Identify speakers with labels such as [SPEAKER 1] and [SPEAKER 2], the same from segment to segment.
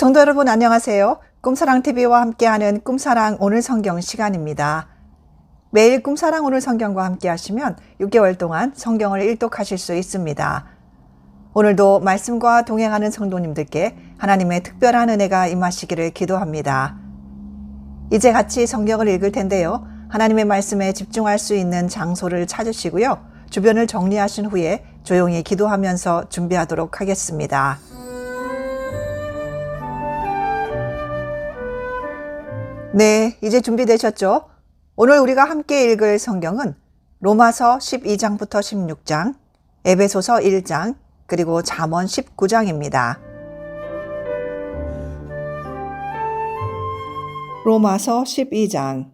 [SPEAKER 1] 성도 여러분 안녕하세요. 꿈사랑TV와 함께하는 꿈사랑 오늘 성경 시간입니다. 매일 꿈사랑 오늘 성경과 함께 하시면 6개월 동안 성경을 일독하실 수 있습니다. 오늘도 말씀과 동행하는 성도님들께 하나님의 특별한 은혜가 임하시기를 기도합니다. 이제 같이 성경을 읽을 텐데요. 하나님의 말씀에 집중할 수 있는 장소를 찾으시고요. 주변을 정리하신 후에 조용히 기도하면서 준비하도록 하겠습니다. 네, 이제 준비되셨죠? 오늘 우리가 함께 읽을 성경은 로마서 12장부터 16장, 에베소서 1장, 그리고 잠언 19장입니다. 로마서 12장.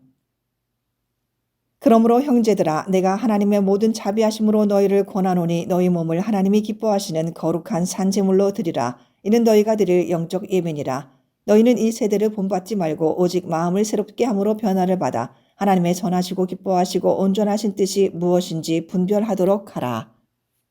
[SPEAKER 1] 그러므로 형제들아, 내가 하나님의 모든 자비하심으로 너희를 권하노니 너희 몸을 하나님이 기뻐하시는 거룩한 산제물로 드리라. 이는 너희가 드릴 영적 예배니라. 너희는 이 세대를 본받지 말고 오직 마음을 새롭게 함으로 변화를 받아 하나님의 선하시고 기뻐하시고 온전하신 뜻이 무엇인지 분별하도록 하라.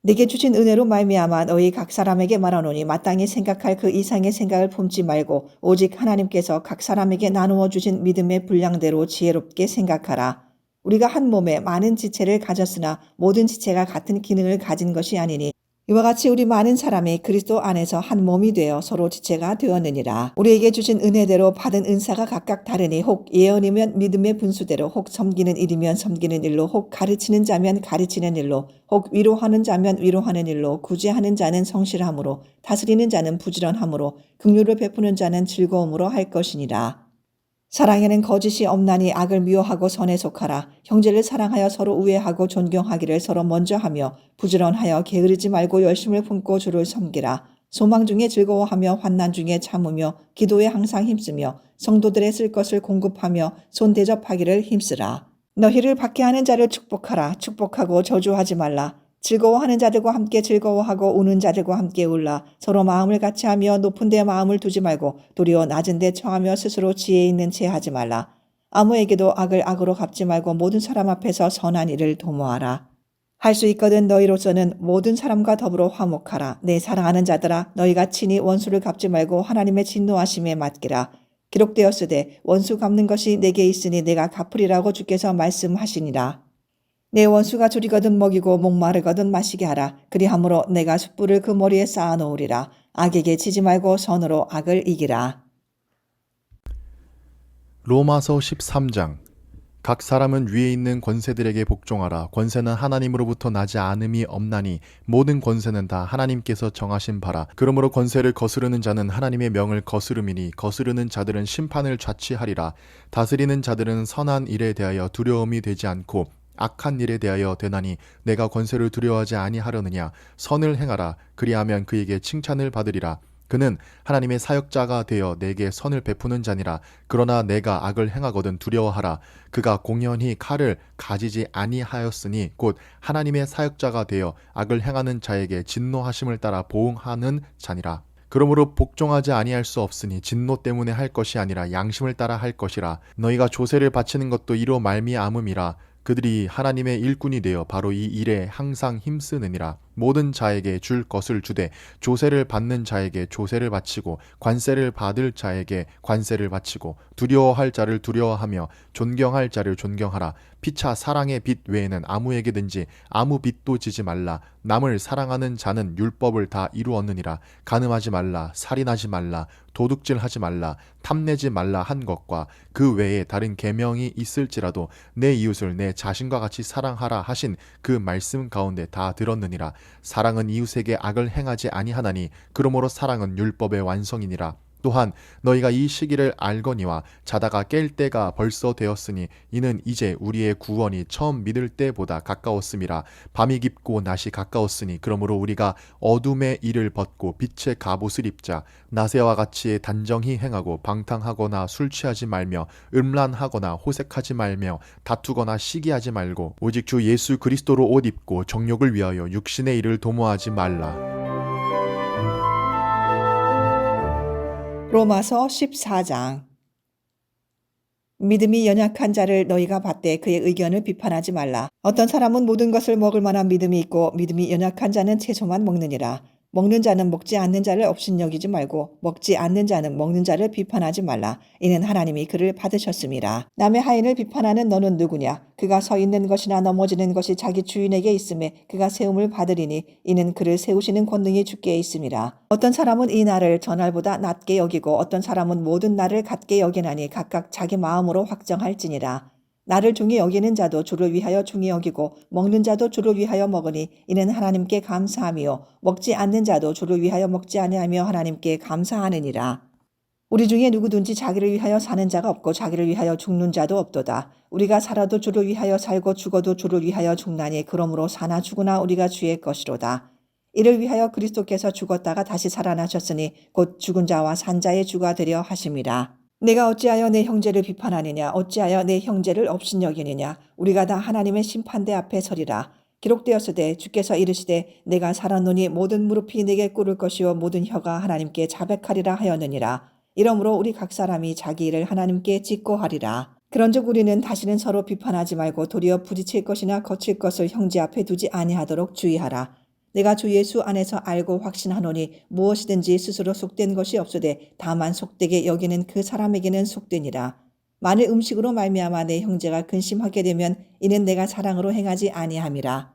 [SPEAKER 1] 네게 주신 은혜로 말미암아 너희 각 사람에게 말하노니 마땅히 생각할 그 이상의 생각을 품지 말고 오직 하나님께서 각 사람에게 나누어 주신 믿음의 분량대로 지혜롭게 생각하라. 우리가 한 몸에 많은 지체를 가졌으나 모든 지체가 같은 기능을 가진 것이 아니니 이와 같이 우리 많은 사람이 그리스도 안에서 한 몸이 되어 서로 지체가 되었느니라. 우리에게 주신 은혜대로 받은 은사가 각각 다르니 혹 예언이면 믿음의 분수대로, 혹 섬기는 일이면 섬기는 일로, 혹 가르치는 자면 가르치는 일로, 혹 위로하는 자면 위로하는 일로, 구제하는 자는 성실함으로, 다스리는 자는 부지런함으로, 긍휼을 베푸는 자는 즐거움으로 할 것이니라. 사랑에는 거짓이 없나니 악을 미워하고 선에 속하라. 형제를 사랑하여 서로 우애하고 존경하기를 서로 먼저 하며 부지런하여 게으르지 말고 열심을 품고 주를 섬기라. 소망 중에 즐거워하며 환난 중에 참으며 기도에 항상 힘쓰며 성도들의 쓸 것을 공급하며 손 대접하기를 힘쓰라. 너희를 박해하는 자를 축복하라. 축복하고 저주하지 말라. 즐거워하는 자들과 함께 즐거워하고 우는 자들과 함께 울라. 서로 마음을 같이하며 높은 데 마음을 두지 말고 도리어 낮은 데 청하며 스스로 지혜 있는 채 하지 말라. 아무에게도 악을 악으로 갚지 말고 모든 사람 앞에서 선한 일을 도모하라. 할 수 있거든 너희로서는 모든 사람과 더불어 화목하라. 내 사랑하는 자들아, 너희가 친히 원수를 갚지 말고 하나님의 진노하심에 맡기라. 기록되었으되 원수 갚는 것이 내게 있으니 내가 갚으리라고 주께서 말씀하시니라. 내 원수가 줄이거든 먹이고 목마르거든 마시게 하라. 그리함으로 내가 숯불을 그 머리에 쌓아 놓으리라. 악에게 지지 말고 선으로 악을 이기라.
[SPEAKER 2] 로마서 13장. 각 사람은 위에 있는 권세들에게 복종하라. 권세는 하나님으로부터 나지 않음이 없나니 모든 권세는 다 하나님께서 정하신 바라. 그러므로 권세를 거스르는 자는 하나님의 명을 거스름이니 거스르는 자들은 심판을 자취하리라. 다스리는 자들은 선한 일에 대하여 두려움이 되지 않고 악한 일에 대하여 되나니 내가 권세를 두려워하지 아니하려느냐. 선을 행하라. 그리하면 그에게 칭찬을 받으리라. 그는 하나님의 사역자가 되어 내게 선을 베푸는 자니라. 그러나 내가 악을 행하거든 두려워하라. 그가 공연히 칼을 가지지 아니하였으니 곧 하나님의 사역자가 되어 악을 행하는 자에게 진노하심을 따라 보응하는 자니라. 그러므로 복종하지 아니할 수 없으니 진노 때문에 할 것이 아니라 양심을 따라 할 것이라. 너희가 조세를 바치는 것도 이로 말미암음이라. 그들이 하나님의 일꾼이 되어 바로 이 일에 항상 힘쓰느니라. 모든 자에게 줄 것을 주되 조세를 받는 자에게 조세를 바치고 관세를 받을 자에게 관세를 바치고 두려워할 자를 두려워하며 존경할 자를 존경하라. 피차 사랑의 빚 외에는 아무에게든지 아무 빚도 지지 말라. 남을 사랑하는 자는 율법을 다 이루었느니라. 간음하지 말라. 살인하지 말라. 도둑질하지 말라. 탐내지 말라 한 것과 그 외에 다른 계명이 있을지라도 내 이웃을 내 자신과 같이 사랑하라 하신 그 말씀 가운데 다 들었느니라. 사랑은 이웃에게 악을 행하지 아니하나니 그러므로 사랑은 율법의 완성이니라. 또한 너희가 이 시기를 알거니와 자다가 깰 때가 벌써 되었으니 이는 이제 우리의 구원이 처음 믿을 때보다 가까웠음이라. 밤이 깊고 낮이 가까웠으니 그러므로 우리가 어둠의 일을 벗고 빛의 갑옷을 입자. 낮에와 같이 단정히 행하고 방탕하거나 술 취하지 말며 음란하거나 호색하지 말며 다투거나 시기하지 말고 오직 주 예수 그리스도로 옷 입고 정욕을 위하여 육신의 일을 도모하지 말라.
[SPEAKER 1] 로마서 14장. 믿음이 연약한 자를 너희가 받되 그의 의견을 비판하지 말라. 어떤 사람은 모든 것을 먹을 만한 믿음이 있고 믿음이 연약한 자는 채소만 먹느니라. 먹는 자는 먹지 않는 자를 업신여기지 말고 먹지 않는 자는 먹는 자를 비판하지 말라. 이는 하나님이 그를 받으셨음이라. 남의 하인을 비판하는 너는 누구냐? 그가 서 있는 것이나 넘어지는 것이 자기 주인에게 있음에 그가 세움을 받으리니 이는 그를 세우시는 권능이 주께 있음이라. 어떤 사람은 이 날을 저날보다 낮게 여기고 어떤 사람은 모든 날을 같게 여기나니 각각 자기 마음으로 확정할지니라. 나를 중히 여기는 자도 주를 위하여 중히 여기고 먹는 자도 주를 위하여 먹으니 이는 하나님께 감사함이요 먹지 않는 자도 주를 위하여 먹지 아니하며 하나님께 감사하느니라. 우리 중에 누구든지 자기를 위하여 사는 자가 없고 자기를 위하여 죽는 자도 없도다. 우리가 살아도 주를 위하여 살고 죽어도 주를 위하여 죽나니 그러므로 사나 죽으나 우리가 주의 것이로다. 이를 위하여 그리스도께서 죽었다가 다시 살아나셨으니 곧 죽은 자와 산 자의 주가 되려 하심이라. 내가 어찌하여 내 형제를 비판하느냐? 어찌하여 내 형제를 업신여기느냐? 우리가 다 하나님의 심판대 앞에 서리라. 기록되었으되 주께서 이르시되 내가 살았노니 모든 무릎이 내게 꿇을 것이요 모든 혀가 하나님께 자백하리라 하였느니라. 이러므로 우리 각 사람이 자기 일을 하나님께 짓고 하리라. 그런즉 우리는 다시는 서로 비판하지 말고 도리어 부딪힐 것이나 거칠 것을 형제 앞에 두지 아니하도록 주의하라. 내가 주 예수 안에서 알고 확신하노니 무엇이든지 스스로 속된 것이 없으되 다만 속되게 여기는 그 사람에게는 속되니라. 만일 음식으로 말미암아 내 형제가 근심하게 되면 이는 내가 사랑으로 행하지 아니함이라.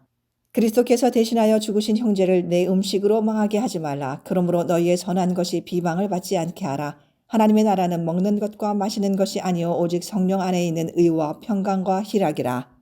[SPEAKER 1] 그리스도께서 대신하여 죽으신 형제를 내 음식으로 망하게 하지 말라. 그러므로 너희의 선한 것이 비방을 받지 않게 하라. 하나님의 나라는 먹는 것과 마시는 것이 아니요 오직 성령 안에 있는 의와 평강과 희락이라.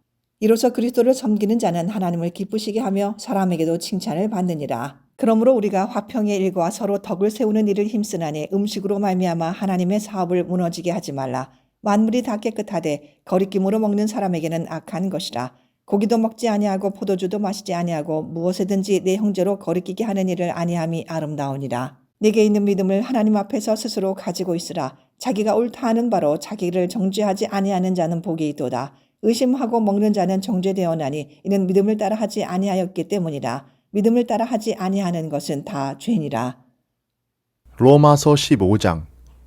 [SPEAKER 1] 이로써 그리스도를 섬기는 자는 하나님을 기쁘시게 하며 사람에게도 칭찬을 받느니라. 그러므로 우리가 화평의 일과 서로 덕을 세우는 일을 힘쓰나니 음식으로 말미암아 하나님의 사업을 무너지게 하지 말라. 만물이 다 깨끗하되 거리낌으로 먹는 사람에게는 악한 것이라. 고기도 먹지 아니하고 포도주도 마시지 아니하고 무엇이든지 내 형제로 거리끼게 하는 일을 아니함이 아름다우니라. 내게 있는 믿음을 하나님 앞에서 스스로 가지고 있으라. 자기가 옳다 하는 바로 자기를 정죄하지 아니하는 자는 복이 있도다. 의심하고 먹는 자는 정죄되었나니 이는 믿음을 따라 하지 아니하였기 때문이라. 믿음을 따라 하지 아니하는 것은 다 죄니라.
[SPEAKER 2] 로마서 15장.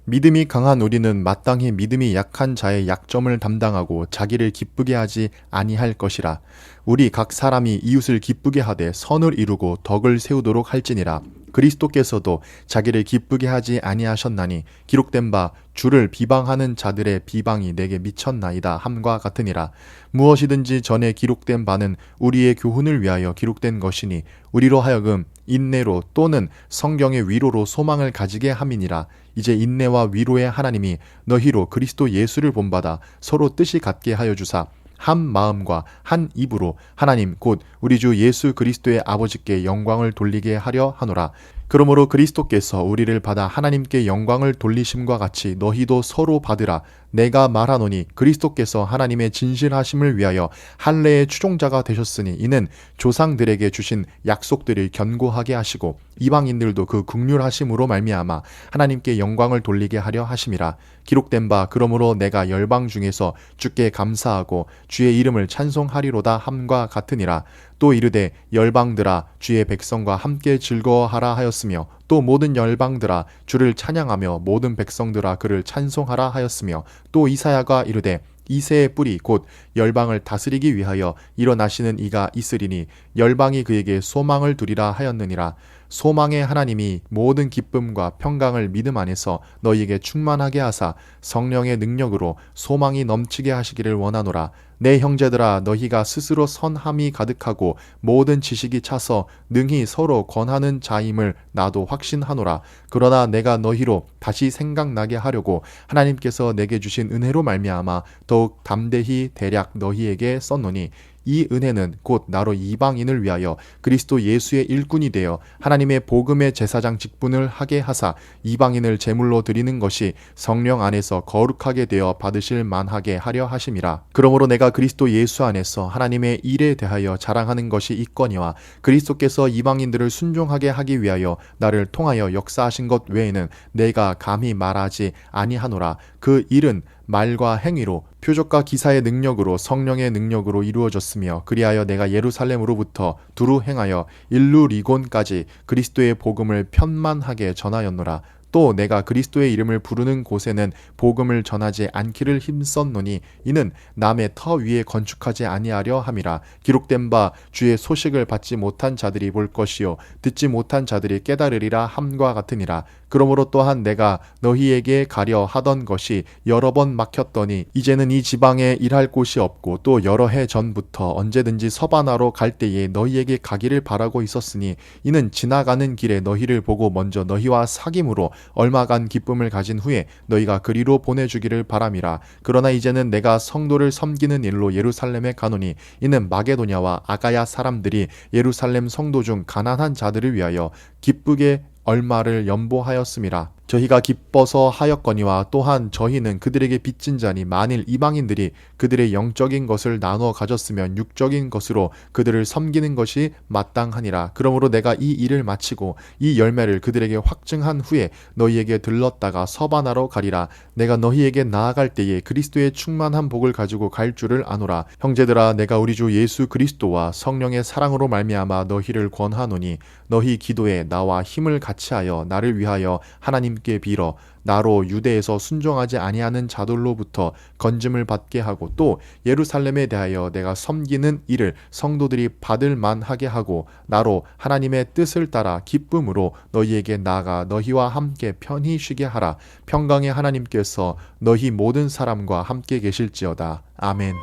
[SPEAKER 2] 믿음이 강한 우리는 마땅히 믿음이 약한 자의 약점을 담당하고 자기를 기쁘게 하지 아니할 것이라. 우리 각 사람이 이웃을 기쁘게 하되 선을 이루고 덕을 세우도록 할지니라. 그리스도께서도 자기를 기쁘게 하지 아니하셨나니 기록된 바 주를 비방하는 자들의 비방이 내게 미쳤나이다 함과 같으니라. 무엇이든지 전에 기록된 바는 우리의 교훈을 위하여 기록된 것이니 우리로 하여금 인내로 또는 성경의 위로로 소망을 가지게 함이니라. 이제 인내와 위로의 하나님이 너희로 그리스도 예수를 본받아 서로 뜻이 같게 하여 주사 한 마음과 한 입으로 하나님 곧 우리 주 예수 그리스도의 아버지께 영광을 돌리게 하려 하노라. 그러므로 그리스도께서 우리를 받아 하나님께 영광을 돌리심과 같이 너희도 서로 받으라. 내가 말하노니 그리스도께서 하나님의 진실하심을 위하여 할례의 추종자가 되셨으니 이는 조상들에게 주신 약속들을 견고하게 하시고 이방인들도 그 긍휼하심으로 말미암아 하나님께 영광을 돌리게 하려 하심이라. 기록된 바 그러므로 내가 열방 중에서 주께 감사하고 주의 이름을 찬송하리로다 함과 같으니라. 또 이르되 열방들아 주의 백성과 함께 즐거워하라 하였으며 또 모든 열방들아 주를 찬양하며 모든 백성들아 그를 찬송하라 하였으며 또 이사야가 이르되 이새의 뿌리 곧 열방을 다스리기 위하여 일어나시는 이가 있으리니 열방이 그에게 소망을 두리라 하였느니라. 소망의 하나님이 모든 기쁨과 평강을 믿음 안에서 너희에게 충만하게 하사 성령의 능력으로 소망이 넘치게 하시기를 원하노라. 내 형제들아 너희가 스스로 선함이 가득하고 모든 지식이 차서 능히 서로 권하는 자임을 나도 확신하노라. 그러나 내가 너희로 다시 생각나게 하려고 하나님께서 내게 주신 은혜로 말미암아 더욱 담대히 대략 너희에게 썼노니 이 은혜는 곧 나로 이방인을 위하여 그리스도 예수의 일꾼이 되어 하나님의 복음의 제사장 직분을 하게 하사 이방인을 제물로 드리는 것이 성령 안에서 거룩하게 되어 받으실 만하게 하려 하심이라. 그러므로 내가 그리스도 예수 안에서 하나님의 일에 대하여 자랑하는 것이 있거니와 그리스도께서 이방인들을 순종하게 하기 위하여 나를 통하여 역사하신 것 외에는 내가 감히 말하지 아니하노라. 그 일은 말과 행위로 표적과 기사의 능력으로 성령의 능력으로 이루어졌으며 그리하여 내가 예루살렘으로부터 두루 행하여 일루리곤까지 그리스도의 복음을 편만하게 전하였노라. 또 내가 그리스도의 이름을 부르는 곳에는 복음을 전하지 않기를 힘썼노니 이는 남의 터 위에 건축하지 아니하려 함이라. 기록된 바 주의 소식을 받지 못한 자들이 볼 것이요 듣지 못한 자들이 깨달으리라 함과 같으니라. 그러므로 또한 내가 너희에게 가려 하던 것이 여러 번 막혔더니 이제는 이 지방에 일할 곳이 없고 또 여러 해 전부터 언제든지 서바나로 갈 때에 너희에게 가기를 바라고 있었으니 이는 지나가는 길에 너희를 보고 먼저 너희와 사귐으로 얼마간 기쁨을 가진 후에 너희가 그리로 보내주기를 바람이라. 그러나 이제는 내가 성도를 섬기는 일로 예루살렘에 가노니 이는 마게도냐와 아가야 사람들이 예루살렘 성도 중 가난한 자들을 위하여 기쁘게 얼마를 연보하였음이라. 저희가 기뻐서 하였거니와 또한 저희는 그들에게 빚진 자니 만일 이방인들이 그들의 영적인 것을 나누어 가졌으면 육적인 것으로 그들을 섬기는 것이 마땅하니라. 그러므로 내가 이 일을 마치고 이 열매를 그들에게 확증한 후에 너희에게 들렀다가 서바나로 가리라. 내가 너희에게 나아갈 때에 그리스도의 충만한 복을 가지고 갈 줄을 아노라. 형제들아, 내가 우리 주 예수 그리스도와 성령의 사랑으로 말미암아 너희를 권하노니 너희 기도에 나와 힘을 같이하여 나를 위하여 하나님께 빌어 나로 유대에서 순종하지 아니하는 자들로부터 건짐을 받게 하고 또 예루살렘에 대하여 내가 섬기는 일을 성도들이 받을 만하게 하고 나로 하나님의 뜻을 따라 기쁨으로 너희에게 나아가 너희와 함께 편히 쉬게 하라. 평강의 하나님께서 너희 모든 사람과 함께 계실지어다. 아멘.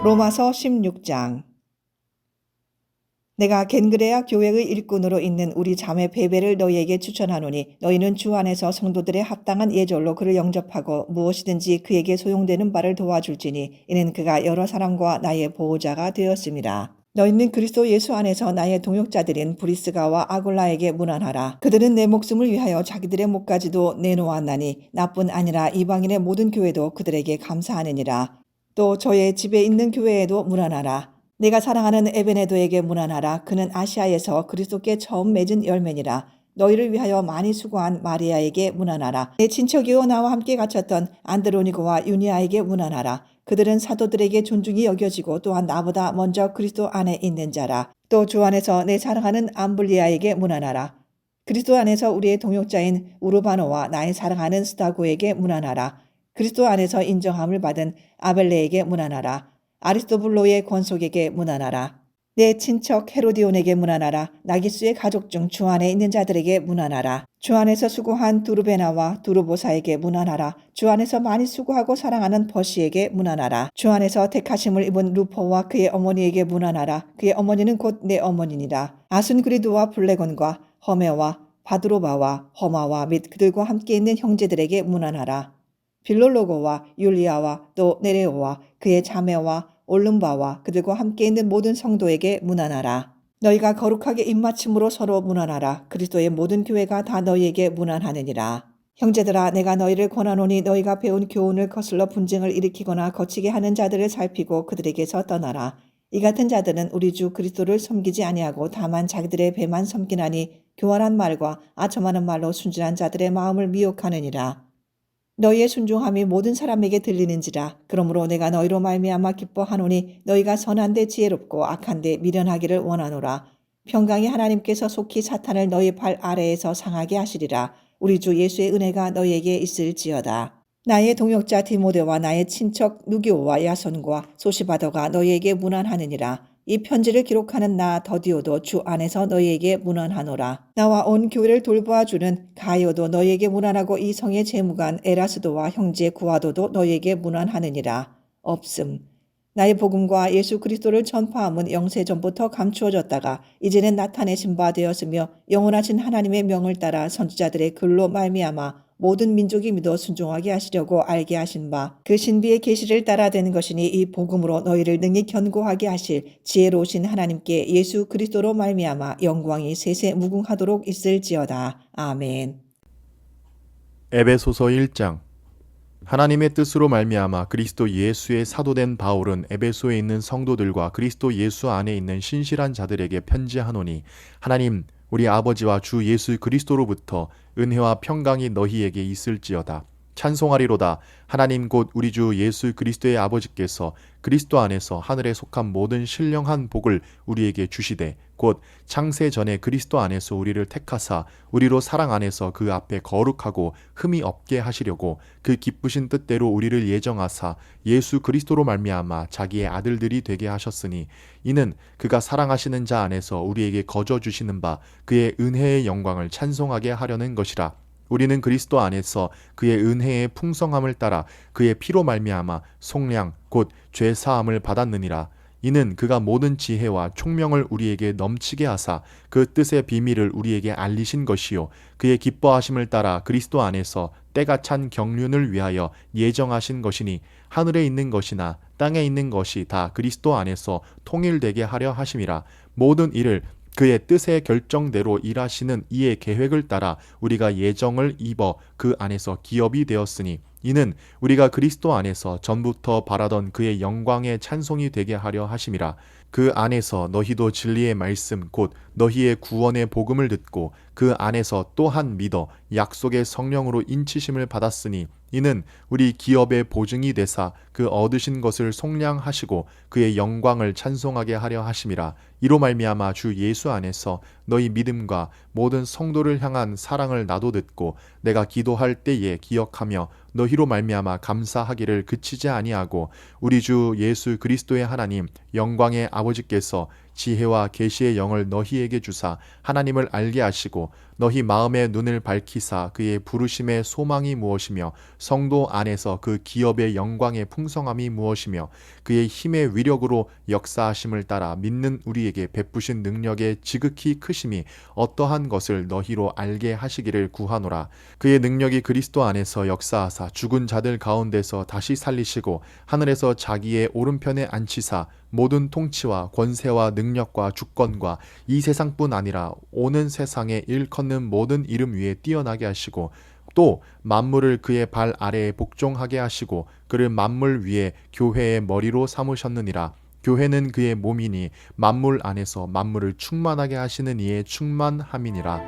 [SPEAKER 1] 로마서 16장. 내가 겐그레아 교회의 일꾼으로 있는 우리 자매 베베를 너희에게 추천하노니 너희는 주 안에서 성도들의 합당한 예절로 그를 영접하고 무엇이든지 그에게 소용되는 바를 도와줄지니 이는 그가 여러 사람과 나의 보호자가 되었습니다. 너희는 그리스도 예수 안에서 나의 동역자들인 브리스가와 아굴라에게 문안하라. 그들은 내 목숨을 위하여 자기들의 목까지도 내놓았나니 나뿐 아니라 이방인의 모든 교회도 그들에게 감사하느니라. 또 저의 집에 있는 교회에도 문안하라. 내가 사랑하는 에베네도에게 문안하라. 그는 아시아에서 그리스도께 처음 맺은 열매니라. 너희를 위하여 많이 수고한 마리아에게 문안하라. 내 친척이요 나와 함께 갇혔던 안드로니고와 유니아에게 문안하라. 그들은 사도들에게 존중이 여겨지고 또한 나보다 먼저 그리스도 안에 있는 자라. 또 주 안에서 내 사랑하는 암블리아에게 문안하라. 그리스도 안에서 우리의 동역자인 우르바노와 나의 사랑하는 스다고에게 문안하라. 그리스도 안에서 인정함을 받은 아벨레에게 문안하라. 아리스토블로의 권속에게 문안하라. 내 친척 헤로디온에게 문안하라. 나기수의 가족 중 주 안에 있는 자들에게 문안하라. 주 안에서 수고한 두르베나와 두르보사에게 문안하라. 주 안에서 많이 수고하고 사랑하는 버시에게 문안하라. 주 안에서 택하심을 입은 루포와 그의 어머니에게 문안하라. 그의 어머니는 곧 내 어머니니라. 아순그리드와 블레곤과 허메와 바드로바와 허마와 및 그들과 함께 있는 형제들에게 문안하라. 빌롤로고와 율리아와 또 네레오와 그의 자매와 올름바와 그들과 함께 있는 모든 성도에게 문안하라. 너희가 거룩하게 입맞춤으로 서로 문안하라. 그리스도의 모든 교회가 다 너희에게 문안하느니라. 형제들아, 내가 너희를 권하노니 너희가 배운 교훈을 거슬러 분쟁을 일으키거나 거치게 하는 자들을 살피고 그들에게서 떠나라. 이 같은 자들은 우리 주 그리스도를 섬기지 아니하고 다만 자기들의 배만 섬기나니 교활한 말과 아첨하는 말로 순진한 자들의 마음을 미혹하느니라. 너희의 순종함이 모든 사람에게 들리는지라. 그러므로 내가 너희로 말미암아 기뻐하노니 너희가 선한데 지혜롭고 악한데 미련하기를 원하노라. 평강의 하나님께서 속히 사탄을 너희 발 아래에서 상하게 하시리라. 우리 주 예수의 은혜가 너희에게 있을지어다. 나의 동역자 디모데와 나의 친척 누기오와 야손과 소시바더가 너희에게 문안하느니라. 이 편지를 기록하는 나 더디오도 주 안에서 너희에게 문안하노라. 나와 온 교회를 돌보아주는 가이오도 너희에게 문안하고 이 성의 재무관 에라스도와 형제 구아도도 너희에게 문안하느니라. 없음. 나의 복음과 예수 그리스도를 전파함은 영세 전부터 감추어졌다가 이제는 나타내신 바 되었으며 영원하신 하나님의 명을 따라 선지자들의 글로 말미암아 모든 민족이 믿어 순종하게 하시려고 알게 하신 바 그 신비의 계시를 따라 되는 것이니 이 복음으로 너희를 능히 견고하게 하실 지혜로우신 하나님께 예수 그리스도로 말미암아 영광이 세세 무궁하도록 있을지어다. 아멘.
[SPEAKER 2] 에베소서 1장. 하나님의 뜻으로 말미암아 그리스도 예수의 사도된 바울은 에베소에 있는 성도들과 그리스도 예수 안에 있는 신실한 자들에게 편지하노니 하나님 우리 아버지와 주 예수 그리스도로부터 은혜와 평강이 너희에게 있을지어다. 찬송하리로다. 하나님 곧 우리 주 예수 그리스도의 아버지께서 그리스도 안에서 하늘에 속한 모든 신령한 복을 우리에게 주시되 곧 창세 전에 그리스도 안에서 우리를 택하사 우리로 사랑 안에서 그 앞에 거룩하고 흠이 없게 하시려고 그 기쁘신 뜻대로 우리를 예정하사 예수 그리스도로 말미암아 자기의 아들들이 되게 하셨으니 이는 그가 사랑하시는 자 안에서 우리에게 거저 주시는 바 그의 은혜의 영광을 찬송하게 하려는 것이라. 우리는 그리스도 안에서 그의 은혜의 풍성함을 따라 그의 피로 말미암아 속량 곧 죄 사함을 받았느니라. 이는 그가 모든 지혜와 총명을 우리에게 넘치게 하사 그 뜻의 비밀을 우리에게 알리신 것이요 그의 기뻐하심을 따라 그리스도 안에서 때가 찬 경륜을 위하여 예정하신 것이니 하늘에 있는 것이나 땅에 있는 것이 다 그리스도 안에서 통일되게 하려 하심이라. 모든 일을 그의 뜻의 결정대로 일하시는 이의 계획을 따라 우리가 예정을 입어 그 안에서 기업이 되었으니 이는 우리가 그리스도 안에서 전부터 바라던 그의 영광의 찬송이 되게 하려 하심이라. 그 안에서 너희도 진리의 말씀 곧 너희의 구원의 복음을 듣고 그 안에서 또한 믿어 약속의 성령으로 인치심을 받았으니 이는 우리 기업의 보증이 되사 그 얻으신 것을 속량하시고 그의 영광을 찬송하게 하려 하심이라. 이로 말미암아 주 예수 안에서 너희 믿음과 모든 성도를 향한 사랑을 나도 듣고 내가 기도할 때에 기억하며 너희로 말미암아 감사하기를 그치지 아니하고 우리 주 예수 그리스도의 하나님 영광의 아버지께서 지혜와 계시의 영을 너희에게 주사 하나님을 알게 하시고 너희 마음의 눈을 밝히사 그의 부르심의 소망이 무엇이며 성도 안에서 그 기업의 영광의 풍성함이 무엇이며 그의 힘의 위력으로 역사하심을 따라 믿는 우리에게 베푸신 능력의 지극히 크심이 어떠한 것을 너희로 알게 하시기를 구하노라. 그의 능력이 그리스도 안에서 역사하사 죽은 자들 가운데서 다시 살리시고 하늘에서 자기의 오른편에 앉히사 모든 통치와 권세와 능력과 주권과 이 세상뿐 아니라 오는 세상에 일컫는 모든 이름 위에 뛰어나게 하시고 또 만물을 그의 발 아래에 복종하게 하시고 그를 만물 위에 교회의 머리로 삼으셨느니라. 교회는 그의 몸이니 만물 안에서 만물을 충만하게 하시는 이의 충만함이니라.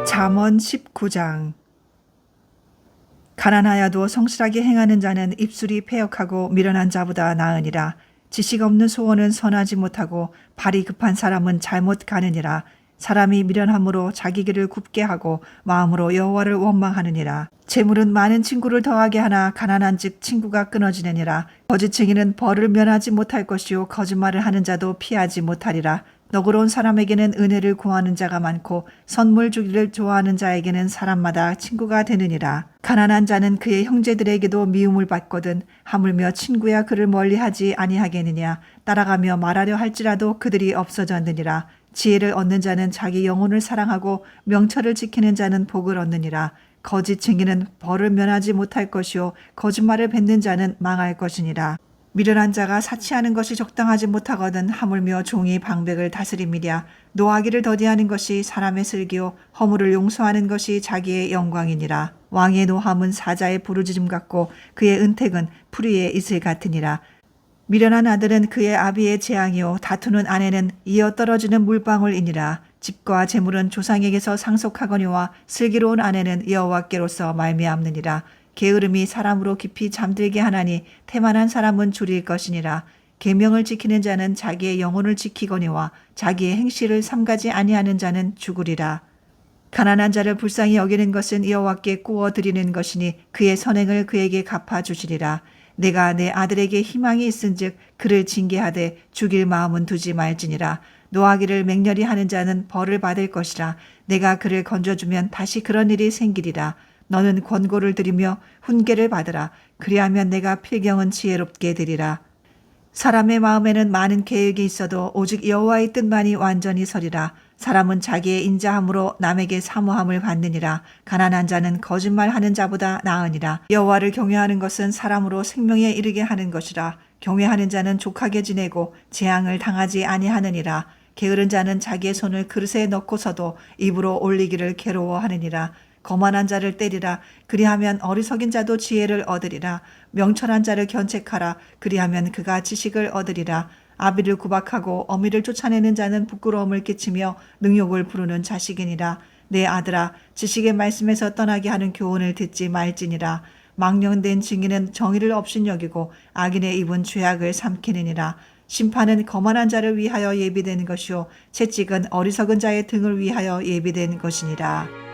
[SPEAKER 1] 잠언 19장. 가난하여도 성실하게 행하는 자는 입술이 패역하고 미련한 자보다 나으니라. 지식 없는 소원은 선하지 못하고 발이 급한 사람은 잘못 가느니라. 사람이 미련함으로 자기 길을 굽게 하고 마음으로 여호와를 원망하느니라. 재물은 많은 친구를 더하게 하나 가난한즉 친구가 끊어지느니라. 거짓쟁이는 벌을 면하지 못할 것이요 거짓말을 하는 자도 피하지 못하리라. 너그러운 사람에게는 은혜를 구하는 자가 많고 선물 주기를 좋아하는 자에게는 사람마다 친구가 되느니라. 가난한 자는 그의 형제들에게도 미움을 받거든 하물며 친구야 그를 멀리하지 아니하겠느냐. 따라가며 말하려 할지라도 그들이 없어졌느니라. 지혜를 얻는 자는 자기 영혼을 사랑하고 명철을 지키는 자는 복을 얻느니라. 거짓쟁이는 벌을 면하지 못할 것이요 거짓말을 뱉는 자는 망할 것이니라. 미련한 자가 사치하는 것이 적당하지 못하거든 하물며 종이 방백을 다스림이랴. 노하기를 더디하는 것이 사람의 슬기요 허물을 용서하는 것이 자기의 영광이니라. 왕의 노함은 사자의 부르짖음 같고 그의 은택은 풀이의 이슬 같으니라. 미련한 아들은 그의 아비의 재앙이요 다투는 아내는 이어 떨어지는 물방울이니라. 집과 재물은 조상에게서 상속하거니와 슬기로운 아내는 여호와께로서 말미암느니라. 게으름이 사람으로 깊이 잠들게 하나니 태만한 사람은 줄일 것이니라. 계명을 지키는 자는 자기의 영혼을 지키거니와 자기의 행실을 삼가지 아니하는 자는 죽으리라. 가난한 자를 불쌍히 여기는 것은 여호와께 구워 드리는 것이니 그의 선행을 그에게 갚아주시리라. 내가 내 아들에게 희망이 있은즉 그를 징계하되 죽일 마음은 두지 말지니라. 노하기를 맹렬히 하는 자는 벌을 받을 것이라. 내가 그를 건져주면 다시 그런 일이 생기리라. 너는 권고를 들으며 훈계를 받으라. 그리하면 내가 필경은 지혜롭게 되리라. 사람의 마음에는 많은 계획이 있어도 오직 여호와의 뜻만이 완전히 서리라. 사람은 자기의 인자함으로 남에게 사모함을 받느니라. 가난한 자는 거짓말하는 자보다 나으니라. 여호와를 경외하는 것은 사람으로 생명에 이르게 하는 것이라. 경외하는 자는 족하게 지내고 재앙을 당하지 아니하느니라. 게으른 자는 자기의 손을 그릇에 넣고서도 입으로 올리기를 괴로워하느니라. 거만한 자를 때리라. 그리하면 어리석인 자도 지혜를 얻으리라. 명철한 자를 견책하라. 그리하면 그가 지식을 얻으리라. 아비를 구박하고 어미를 쫓아내는 자는 부끄러움을 끼치며 능욕을 부르는 자식이니라. 내 아들아, 지식의 말씀에서 떠나게 하는 교훈을 듣지 말지니라. 망령된 증인은 정의를 업신여기고 악인의 입은 죄악을 삼키느니라. 심판은 거만한 자를 위하여 예비된 것이요 채찍은 어리석은 자의 등을 위하여 예비된 것이니라.